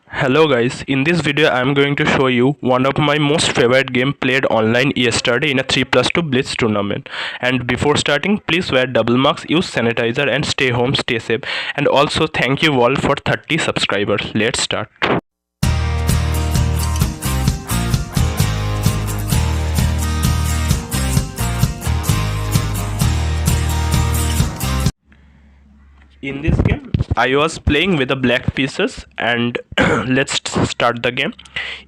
Hello guys, in this video I am going to show you one of my most favorite game played online yesterday in a 3+2 Blitz tournament. And before starting, please wear double marks, use sanitizer and stay home, stay safe. And also thank you all for 30 subscribers. Let's start. In this game I was playing with the black pieces and let's start the game.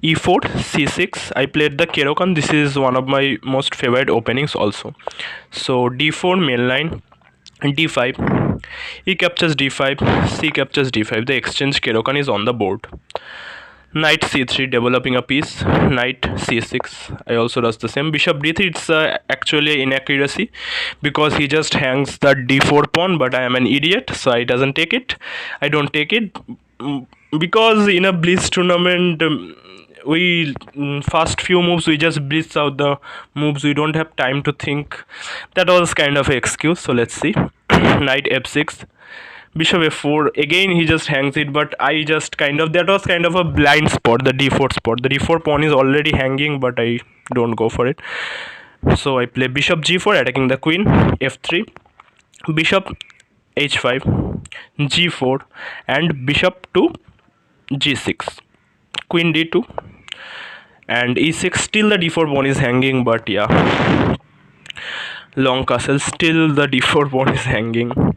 E4 c6, I played the Kerokan. This is one of my most favorite openings also. So d4 main line, d5, e captures d5, c captures d5. The exchange Kerokan is on the board. Knight c3, developing a piece. Knight c6, I also does the same. Bishop d3, it's actually inaccuracy because he just hangs the d4 pawn, but I am an idiot, so I don't take it because in a Blitz tournament we first few moves we just blitz out the moves, we don't have time to think. That was kind of an excuse. So let's see. Knight f6, bishop f4, again he just hangs it, but I just that was kind of a blind spot, the d4 spot. The d4 pawn is already hanging, but I don't go for it. So I play bishop g4, attacking the queen. F3, bishop h5, g4, and bishop to g6, queen d2, and e6. Still the d4 pawn is hanging, but yeah, long castle, still the d4 pawn is hanging.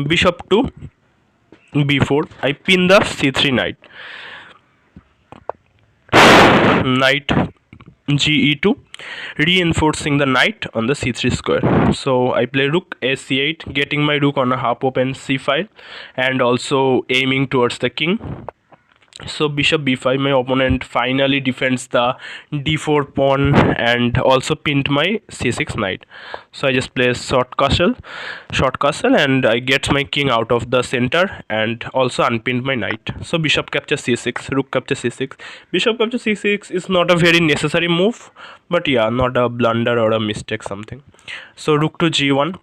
Bishop to b4, I pin the c3 knight. Knight ge2, reinforcing the knight on the c3 square. So I play rook a c8, getting my rook on a half open c file and also aiming towards the king. So bishop b5, my opponent finally defends the d4 pawn and also pinned my c6 knight. So I just play short castle, and I get my king out of the center and also unpinned my knight. So bishop captures c6, rook captures c6. Bishop captures c6 is not a very necessary move, but yeah, not a blunder or a mistake something. So rook to g1,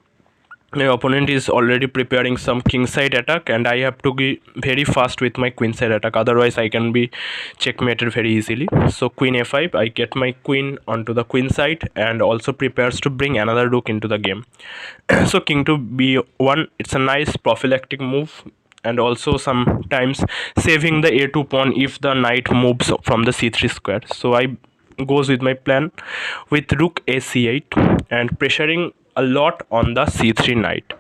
my opponent is already preparing some kingside attack and I have to be very fast with my queenside attack, otherwise I can be checkmated very easily. So queen a5, I get my queen onto the queen side and also prepares to bring another rook into the game. So king to b1, it's a nice prophylactic move and also sometimes saving the a2 pawn if the knight moves from the c3 square. So I goes with my plan with rook a c8 and pressuring a lot on the c3 knight.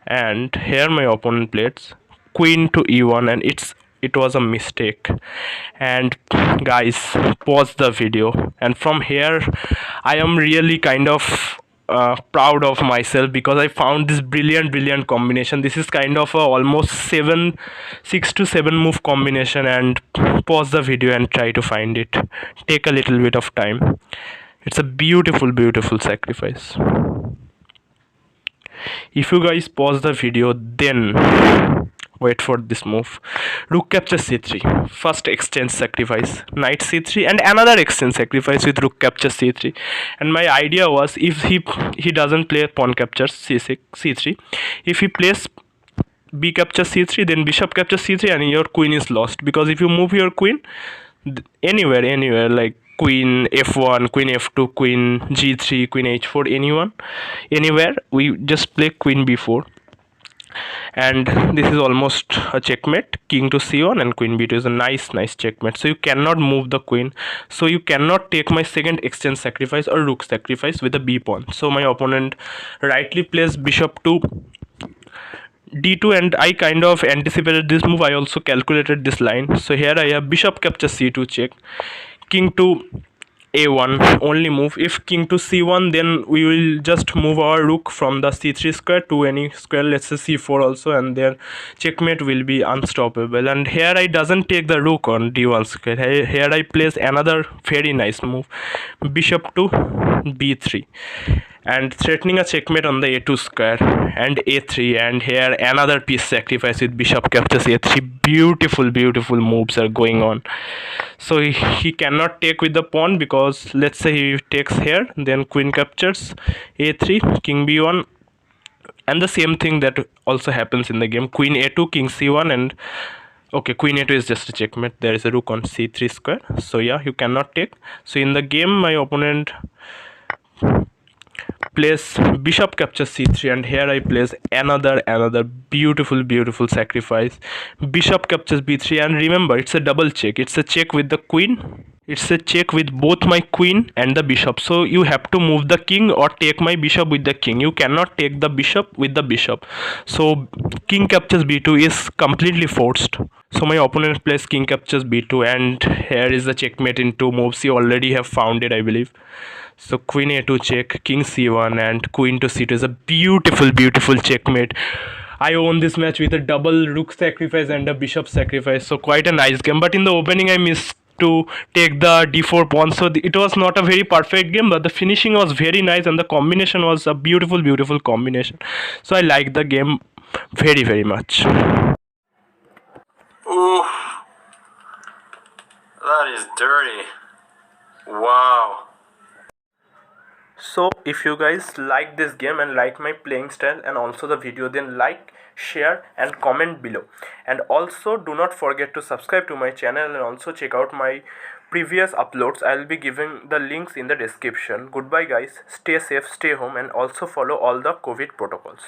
And here my opponent plays queen to e1 and it was a mistake. And guys, pause the video, and from here I am really kind of proud of myself because I found this brilliant combination. This is kind of a almost 6 to 7 move combination. And pause the video and try to find it, take a little bit of time. It's a beautiful sacrifice. If you guys pause the video, then wait for this move. Rook captures c3, first exchange sacrifice, knight c3, and another exchange sacrifice with rook captures c3. And my idea was, if he doesn't play pawn captures c3, if he plays b captures c3, then bishop captures c3 and your queen is lost, because if you move your queen anywhere like queen f1, queen f2, queen g3, queen h4, anywhere, we just play queen b4, and this is almost a checkmate. King to c1 and queen b2 is a nice checkmate. So you cannot move the queen, so you cannot take my second exchange sacrifice or rook sacrifice with a b pawn. So my opponent rightly plays bishop to d2, and I kind of anticipated this move. I also calculated this line. So here I have bishop captures c2 check, king to a1 only move. If king to c1, then we will just move our rook from the c3 square to any square, let's say c4 also, and their checkmate will be unstoppable. And here I doesn't take the rook on d1 square. Here I place another very nice move, bishop to b3, and threatening a checkmate on the a2 square, and a3, and here another piece sacrifice with bishop captures a3. Beautiful moves are going on. So he cannot take with the pawn, because let's say he takes here, then queen captures a3, king b1, and the same thing that also happens in the game, queen a2, king c1, and Okay, queen a2 is just a checkmate. There is a rook on c3 square, so yeah, you cannot take. So in the game my opponent plays bishop captures c3, and here I place another beautiful sacrifice. Bishop captures b3, and remember, it's a double check. It's a check with the queen. It's a check with both my queen and the bishop. So you have to move the king or take my bishop with the king. You cannot take the bishop with the bishop. So king captures b2 is completely forced. So my opponent plays king captures b2, and here is the checkmate in two moves. You already have found it, I believe. So queen a2 check, king c1, and queen to c2 is a beautiful checkmate. I won this match with a double rook sacrifice and a bishop sacrifice. So quite a nice game. But in the opening I missed to take the d4 pawn. So it was not a very perfect game, but the finishing was very nice and the combination was a beautiful combination. So I like the game very much. Ooh, that is dirty. Wow. So if you guys like this game and like my playing style and also the video, then like, share and comment below. And also do not forget to subscribe to my channel and also check out my previous uploads. I'll be giving the links in the description. Goodbye guys, stay safe, stay home, and also follow all the COVID protocols.